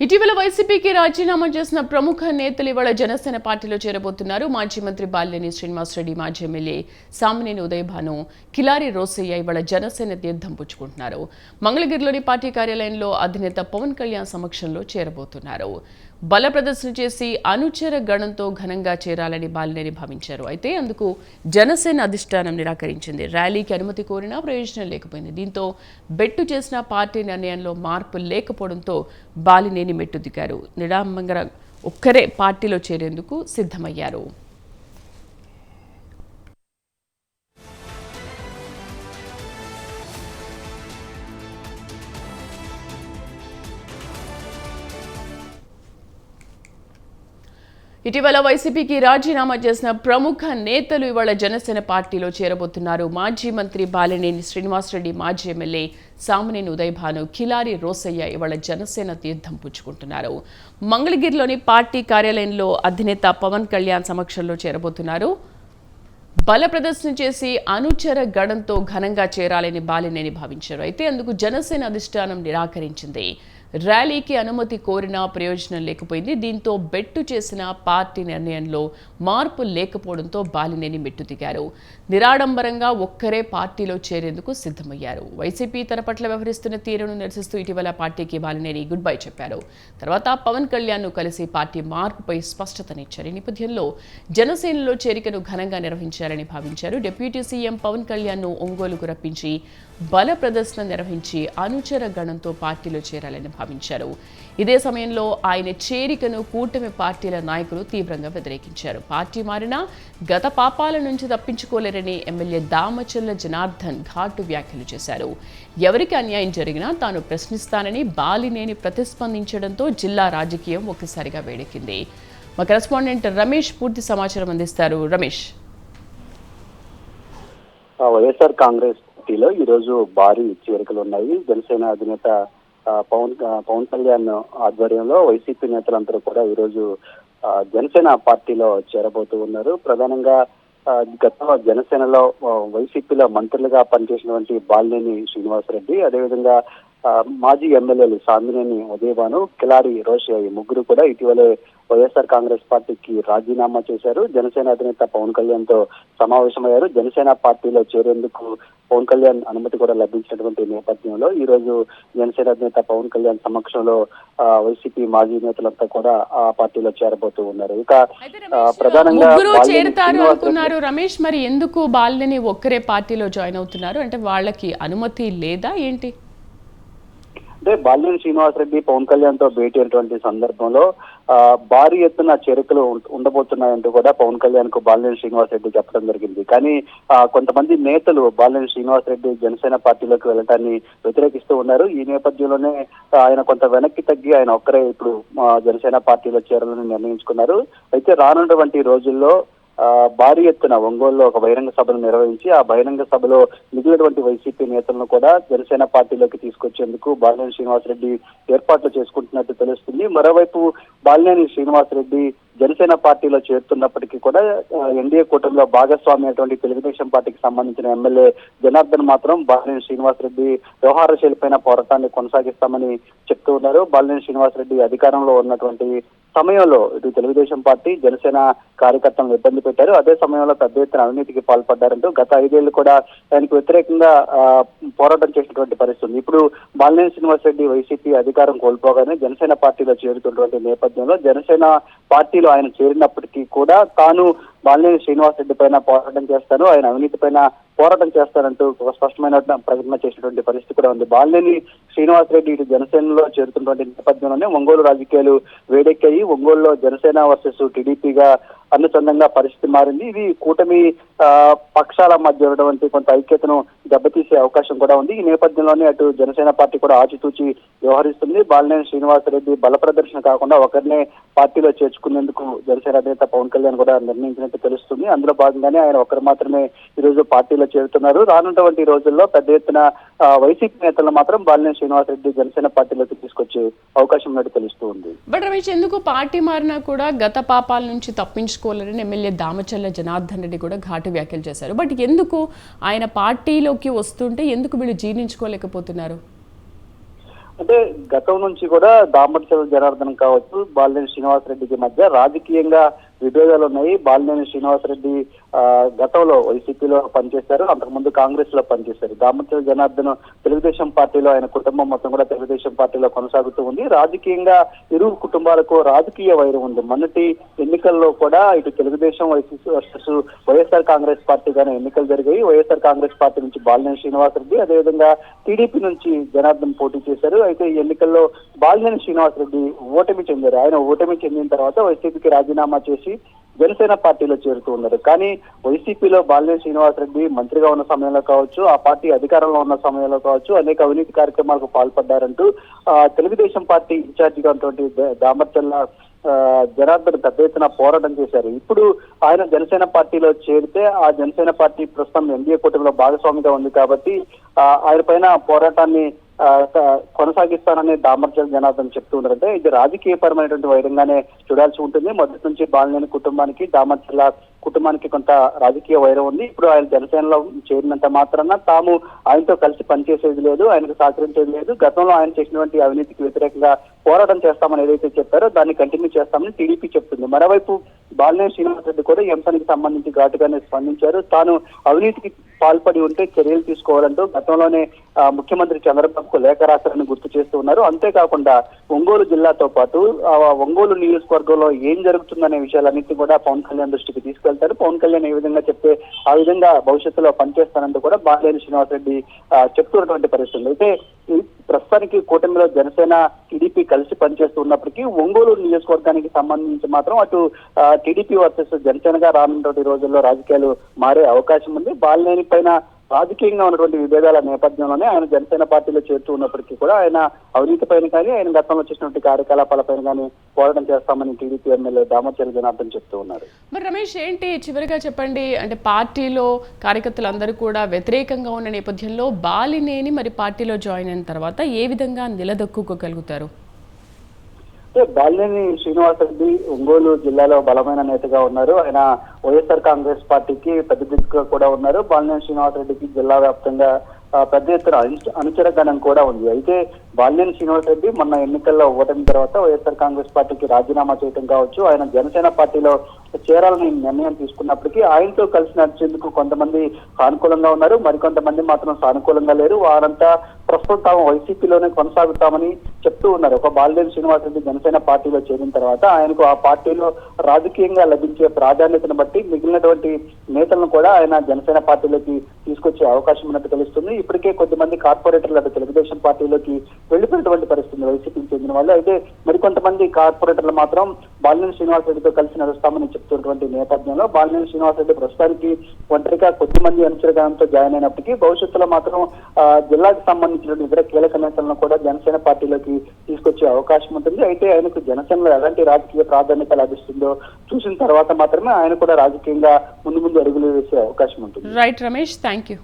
ఇటీవల వైసీపీకి రాజీనామా చేసిన ప్రముఖ నేతలు ఇవాళ జనసేన పార్టీలో చేరబోతున్నారు. మాజీ మంత్రి బాలినేని శ్రీనివాసరెడ్డి, మాజీ ఎమ్మెల్యే సామినేని ఉదయభాను, కిలారి రోసయ్య ఇవాళ జనసేన తీర్థం పుచ్చుకుంటున్నారు. మంగళగిరిలోని పార్టీ కార్యాలయంలో అధినేత పవన్ కళ్యాణ్ సమక్షంలో చేరబోతున్నారు. బల ప్రదర్శన చేసి అనుచర గణంతో ఘనంగా చేరాలని బాలినేని భావించారు. అయితే అందుకు జనసేన అధిష్టానం నిరాకరించింది. ర్యాలీకి అనుమతి కోరినా ప్రయోజనం లేకపోయింది. దీంతో బెట్టు చేసిన పార్టీ నిర్ణయంలో మార్పు లేకపోవడంతో బాలినేని మెట్టు దిగారు. నిడాంబంగా ఒక్కరే పార్టీలో చేరేందుకు సిద్ధమయ్యారు. ఇటీవల వైసీపీకి రాజీనామా చేసిన ప్రముఖ నేతలు ఇవాళ జనసేన పార్టీలో చేరబోతున్నారు. మాజీ మంత్రి బాలినేని శ్రీనివాసరెడ్డి, మాజీ ఎమ్మెల్యే సామినేని ఉదయభాను, కిలారి రోసయ్య ఇవాళ జనసేన తీర్థం పుచ్చుకుంటున్నారు. మంగళగిరిలోని పార్టీ కార్యాలయంలో అధినేత పవన్ కళ్యాణ్ సమక్షంలో చేరబోతున్నారు. బల ప్రదర్శన చేసి అనుచర గణంతో ఘనంగా చేరాలని బాలినేని భావించారు. అయితే అందుకు జనసేన అధిష్టానం నిరాకరించింది. ర్యాలీకి అనుమతి కోరినా ప్రయోజనం లేకపోయింది. దీంతో బెట్టు చేసిన పార్టీ నిర్ణయంలో మార్పు లేకపోవడంతో బాలినేని మెట్టు దిగారు. నిరాడంబరంగా ఒక్కరే పార్టీలో చేరేందుకు సిద్ధమయ్యారు. వైసీపీ తన పట్ల వ్యవహరిస్తున్న తీరును నిరసిస్తూ ఇటీవల పార్టీకి బాలినేని గుడ్ బై చెప్పారు. తర్వాత పవన్ కళ్యాణ్ను కలిసి పార్టీ మార్పుపై స్పష్టతనిచ్చారు. ఈ నేపథ్యంలో జనసేనలో చేరికను ఘనంగా నిర్వహించారని భావించారు. డిప్యూటీ సీఎం పవన్ కళ్యాణ్ను ఒంగోలుకు రప్పించి బల ప్రదర్శన నిర్వహించి అనుచర గణంతో పార్టీలో చేరాలని భావించారు. ఇదే సమయంలో ఆయన చేరికను కూటమి పార్టీల నాయకులు తీవ్రంగా వ్యతిరేకించారు. పార్టీ మారినా గత పాపాల నుంచి తప్పించుకోలేరని ఎమ్మెల్యే దామచర్ల జనార్దన్ ఘాటు వ్యాఖ్యలు చేశారు. ఎవరికి అన్యాయం జరిగినా తాను ప్రశ్నిస్తానని బాలినేని ప్రతిస్పందించడంతో జిల్లా రాజకీయం ఒక్కసారిగా వేడెక్కింది. మా కరెస్పాండెంట్ రమేష్ పూర్తి సమాచారం అందిస్తారు. రమేష్, వైఎస్ఆర్ కాంగ్రెస్ పార్టీలో ఈ రోజు భారీ చేరికలు ఉన్నాయి. జనసేన అధినేత పవన్ కళ్యాణ్ ఆధ్వర్యంలో వైసీపీ నేతలందరూ కూడా ఈ రోజు జనసేన పార్టీలో చేరబోతూ ఉన్నారు. ప్రధానంగా గత జనసేనలో వైసీపీలో మంత్రులుగా పనిచేసినటువంటి బాలినేని శ్రీనివాసరెడ్డి, అదేవిధంగా మాజీ ఎమ్మెల్యేలు సామినేని ఉదయభాను, కిలారి రోసయ్య, ఈ ముగ్గురు కూడా ఇటీవలే వైఎస్ఆర్ కాంగ్రెస్ పార్టీకి రాజీనామా చేశారు. జనసేన అధినేత పవన్ కళ్యాణ్ తో సమావేశమయ్యారు. జనసేన పార్టీలో చేరేందుకు పవన్ కళ్యాణ్ అనుమతి కూడా లభించినటువంటి నేపథ్యంలో ఈ రోజు జనసేన అధినేత పవన్ కళ్యాణ్ సమక్షంలో వైసీపీ మాజీ నేతలంతా కూడా ఆ పార్టీలో చేరబోతూ ఉన్నారు. ఇక ప్రధానంగా చేరుతారు అనుకున్నారు రమేష్, మరి ఎందుకు బాలినేని ఒక్కరే పార్టీలో జాయిన్ అవుతున్నారు? అంటే వాళ్ళకి అనుమతి లేదా ఏంటి? అంటే బాలినేని శ్రీనివాసరెడ్డి పవన్ కళ్యాణ్ తో భేటీ అయినటువంటి సందర్భంలో భారీ ఎత్తున చేరికలు ఉండబోతున్నాయంటూ కూడా పవన్ కళ్యాణ్ కు బాలినేని శ్రీనివాసరెడ్డి చెప్పడం జరిగింది. కానీ కొంతమంది నేతలు బాలినేని శ్రీనివాసరెడ్డి జనసేన పార్టీలోకి వెళ్ళటాన్ని వ్యతిరేకిస్తూ ఉన్నారు. ఈ నేపథ్యంలోనే ఆయన కొంత వెనక్కి తగ్గి ఆయన ఒక్కరే ఇప్పుడు జనసేన పార్టీలో చేరాలని నిర్ణయించుకున్నారు. అయితే రానున్నటువంటి రోజుల్లో భారీ ఎత్తున ఒంగోలులో ఒక బహిరంగ సభను నిర్వహించి ఆ బహిరంగ సభలో మిగిలినటువంటి వైసీపీ నేతలను కూడా జనసేన పార్టీలోకి తీసుకొచ్చేందుకు బాలినేని శ్రీనివాసరెడ్డి ఏర్పాట్లు చేసుకుంటున్నట్టు తెలుస్తుంది. మరోవైపు బాలినేని శ్రీనివాసరెడ్డి జనసేన పార్టీలో చేరుతున్నప్పటికీ కూడా ఎన్డీఏ కూటమిలో భాగస్వామి అయినటువంటి తెలుగుదేశం పార్టీకి సంబంధించిన ఎమ్మెల్యే జనార్దన్ మాత్రం బాలినేని శ్రీనివాసరెడ్డి వ్యవహార శైలిపైన పోరాటాన్ని కొనసాగిస్తామని చెప్తూ ఉన్నారు. బాలినేని శ్రీనివాసరెడ్డి అధికారంలో ఉన్నటువంటి సమయంలో ఇటు తెలుగుదేశం పార్టీ జనసేన కార్యకర్తలను ఇబ్బంది పెట్టారు. అదే సమయంలో పెద్ద ఎత్తున అవినీతికి పాల్పడ్డారంటూ గత 5 ఏళ్లు కూడా ఆయనకు వ్యతిరేకంగా పోరాటం చేసినటువంటి పరిస్థితి. ఇప్పుడు బాలినేని శ్రీనివాసరెడ్డి వైసీపీ అధికారం కోల్పోగానే జనసేన పార్టీలో చేరుతున్నటువంటి నేపథ్యంలో జనసేన పార్టీలో ఆయన చేరినప్పటికీ కూడా తాను బాలినేని శ్రీనివాసరెడ్డి పైన పోరాటం చేస్తాను, ఆయన అవినీతి పైన పోరాటం చేస్తానంటూ ఒక స్పష్టమైన ప్రకటన చేసినటువంటి పరిస్థితి కూడా ఉంది. బాలినేని శ్రీనివాసరెడ్డి ఇటు జనసేనలో చేరుతున్నటువంటి నేపథ్యంలోనే ఒంగోలు రాజకీయాలు వేడెక్కాయి. ఒంగోలులో జనసేన వర్సెస్ టీడీపీగా అనుసంధంగా పరిస్థితి మారింది. ఇది కూటమి పక్షాల మధ్య ఉన్నటువంటి కొంత ఐక్యతను దెబ్బతీసే అవకాశం కూడా ఉంది. ఈ నేపథ్యంలోనే అటు జనసేన పార్టీ కూడా ఆచితూచి వ్యవహరిస్తుంది. బాలినేని శ్రీనివాసరెడ్డి బల ప్రదర్శన కాకుండా ఒకరినే పార్టీలో చేర్చుకునేందుకు జనసేన అధినేత పవన్ కళ్యాణ్ కూడా నిర్ణయించినట్టు తెలుస్తుంది. అందులో భాగంగానే ఆయన ఒకరు మాత్రమే ఈ రోజు పార్టీలో చేరుతున్నారు. రానున్నటువంటి రోజుల్లో పెద్ద ఎత్తున వైసీపీ నేతలను మాత్రం బాలినేని శ్రీనివాసరెడ్డి జనసేన పార్టీలోకి తీసుకొచ్చే అవకాశం ఉన్నట్టు తెలుస్తూ ఉంది. బట్ రమేష్, ఎందుకు పార్టీ మారినా కూడా గత పాపాల నుంచి తప్పించుకోలేరని ఎమ్మెల్యే దామచర్ల జనార్దన్ రెడ్డి కూడా ఘాటు వ్యాఖ్యలు చేశారు. బట్ ఎందుకు ఆయన పార్టీలోకి వస్తుంటే ఎందుకు వీళ్ళు జీర్ణించుకోలేకపోతున్నారు? అంటే గతం నుంచి కూడా దామర్చల జనార్దన్ కావచ్చు, బాలినేని శ్రీనివాసరెడ్డికి మధ్య రాజకీయంగా విభేదాలు ఉన్నాయి. బాలినేని శ్రీనివాసరెడ్డి గతంలో వైసీపీలో పనిచేశారు, అంతకుముందు కాంగ్రెస్ లో పనిచేశారు. దామర్చల జనార్దన్ తెలుగుదేశం పార్టీలో, ఆయన కుటుంబం మొత్తం కూడా తెలుగుదేశం పార్టీలో కొనసాగుతూ ఉంది. రాజకీయంగా ఇరు కుటుంబాలకు రాజకీయ వైరం ఉంది. మొన్నటి ఎన్నికల్లో కూడా ఇటు తెలుగుదేశం వర్సెస్ వైఎస్ఆర్ కాంగ్రెస్ పార్టీగానే ఎన్నికలు జరిగాయి. వైఎస్ఆర్ కాంగ్రెస్ పార్టీ నుంచి బాలినేని శ్రీనివాసరెడ్డి, అదేవిధంగా టీడీపీ నుంచి జనార్దన్ పోటీ చేశారు. అయితే ఈ ఎన్నికల్లో బాలినేని శ్రీనివాసరెడ్డి ఓటమి చెందారు. ఆయన ఓటమి చెందిన తర్వాత వైసీపీకి రాజీనామా చేసి జనసేన పార్టీలో చేరుతూ ఉన్నారు. కానీ వైసీపీలో బాలినేని శ్రీనివాసరెడ్డి మంత్రిగా ఉన్న సమయంలో కావచ్చు, ఆ పార్టీ అధికారంలో ఉన్న సమయంలో కావచ్చు, అనేక అవినీతి కార్యక్రమాలకు పాల్పడ్డారంటూ తెలుగుదేశం పార్టీ ఇన్ఛార్జిగా ఉన్నటువంటి దామర్చల్ల జనార్దన్ పెద్ద ఎత్తున పోరాటం చేశారు. ఇప్పుడు ఆయన జనసేన పార్టీలో చేరితే ఆ జనసేన పార్టీ ప్రస్తుతం ఎన్డీఏ కూటమిలో భాగస్వామిగా ఉంది కాబట్టి ఆయన పైన పోరాటాన్ని కొనసాగిస్తానని దామర్చల జనార్దన్ చెప్తూ ఉన్నారంటే ఇది రాజకీయపరమైనటువంటి వైరంగానే చూడాల్సి ఉంటుంది. మొదటి నుంచి బాలినేని కుటుంబానికి, దామర్చల కుటుంబానికి కొంత రాజకీయ వైరం ఉంది. ఇప్పుడు ఆయన జనసేనలో చేరినంత మాత్రాన తాము ఆయనతో కలిసి పనిచేసేది లేదు, ఆయనకు సహకరించేది లేదు. గతంలో ఆయన చేసినటువంటి అవినీతికి వ్యతిరేకంగా పోరాటం చేస్తామని ఏదైతే చెప్పారో దాన్ని కంటిన్యూ చేస్తామని టీడీపీ చెప్తుంది. మరోవైపు బాలినేని శ్రీనివాసరెడ్డి కూడా ఈ అంశానికి సంబంధించి ఘాటుగానే స్పందించారు. తాను అవినీతికి పాల్పడి ఉంటే చర్యలు తీసుకోవాలంటూ గతంలోనే ముఖ్యమంత్రి చంద్రబాబుకు లేఖ రాశారని గుర్తు చేస్తూ ఉన్నారు. అంతేకాకుండా ఒంగోలు జిల్లాతో పాటు ఒంగోలు నియోజకవర్గంలో ఏం జరుగుతుందనే విషయాలన్నింటినీ కూడా పవన్ కళ్యాణ్ దృష్టికి తీసుకెళ్తారు. పవన్ కళ్యాణ్ ఏ విధంగా చెప్తే ఆ విధంగా భవిష్యత్తులో పనిచేస్తానంటూ కూడా బాలినేని శ్రీనివాసరెడ్డి చెప్తున్నటువంటి పరిస్థితి. అయితే ప్రస్తుతానికి కూటమిలో జనసేన, టీడీపీ కలిసి పనిచేస్తూ ఉన్నప్పటికీ ఒంగోలు నియోజకవర్గానికి సంబంధించి మాత్రం అటు టీడీపీ వర్సెస్ జనసేనగా రానున్నటువంటి రోజుల్లో రాజకీయాలు మారే అవకాశం ఉంది. బాలినేని పైన రాజకీయంగా ఉన్నటువంటి విభేదాల నేపథ్యంలోనే ఆయన జనసేన పార్టీలో చేరుతూ ఉన్నప్పటికీ కూడా ఆయన అవినీతి పైన కానీ, ఆయన గతంలో చేసినటువంటి కార్యకలాపాలపైన కానీ పోరాటం చేస్తామని టీడీపీ ఎమ్మెల్యే దామర్చల జనార్దన్ చెప్తూ ఉన్నారు. మరి రమేష్, ఏంటి చివరిగా చెప్పండి, అంటే పార్టీలో కార్యకర్తలందరూ కూడా వ్యతిరేకంగా ఉన్న నేపథ్యంలో బాలినేని మరి పార్టీలో జాయిన్ అయిన తర్వాత ఏ విధంగా నిలదొక్కుకోగలుగుతారు? బాలినేని శ్రీనివాసరెడ్డి ఒంగోలు జిల్లాలో బలమైన నేతగా ఉన్నారు. ఆయన వైఎస్ఆర్ కాంగ్రెస్ పార్టీకి పెద్ద దిక్కుగా కూడా ఉన్నారు. బాలినేని శ్రీనివాసరెడ్డికి జిల్లా వ్యాప్తంగా పెద్ద ఎత్తున అనుచర గణం కూడా ఉంది. అయితే బాలినేని శ్రీనివాసరెడ్డి మొన్న ఎన్నికల్లో ఓటమి తర్వాత వైఎస్ఆర్ కాంగ్రెస్ పార్టీకి రాజీనామా చేయడం కావచ్చు, ఆయన జనసేన పార్టీలో చేరాలని నిర్ణయం తీసుకున్నప్పటికీ ఆయనతో కలిసి నడిచేందుకు కొంతమంది సానుకూలంగా ఉన్నారు, మరికొంతమంది మాత్రం సానుకూలంగా లేరు. వారంతా ప్రస్తుతం తాము వైసీపీలోనే కొనసాగుతామని చెప్తూ ఉన్నారు. ఒక బాలినేని శ్రీనివాసరెడ్డి జనసేన పార్టీలో చేరిన తర్వాత ఆయనకు ఆ పార్టీలో రాజకీయంగా లభించే ప్రాధాన్యతను బట్టి మిగిలినటువంటి నేతలను కూడా ఆయన జనసేన పార్టీలోకి తీసుకొచ్చే అవకాశం ఉన్నట్టు తెలుస్తుంది. ఇప్పటికే కొద్దిమంది కార్పొరేటర్లు అటు తెలుగుదేశం పార్టీలోకి వెళ్ళిపోయినటువంటి పరిస్థితి వైసీపీకి చెందిన వాళ్ళు. అయితే మరికొంతమంది కార్పొరేటర్లు మాత్రం బాలినేని శ్రీనివాసరెడ్డితో కలిసి నడుస్తామని చెప్తున్నటువంటి నేపథ్యంలో బాలినేని శ్రీనివాసరెడ్డి ప్రస్తుతానికి ఒంటరిగా కొద్దిమంది అనుచరగణంతో జాయిన్ అయినప్పటికీ భవిష్యత్తులో మాత్రం జిల్లాకు సంబంధించినటువంటి ఇతర కీలక నేతలను కూడా జనసేన పార్టీలోకి తీసుకొచ్చే అవకాశం ఉంటుంది. అయితే ఆయనకు జనసేనలో ఎలాంటి రాజకీయ ప్రాధాన్యత లభిస్తుందో చూసిన తర్వాత మాత్రమే ఆయన కూడా రాజకీయంగా ముందు అడుగులు వేసే అవకాశం ఉంటుంది. Right Ramesh, thank you.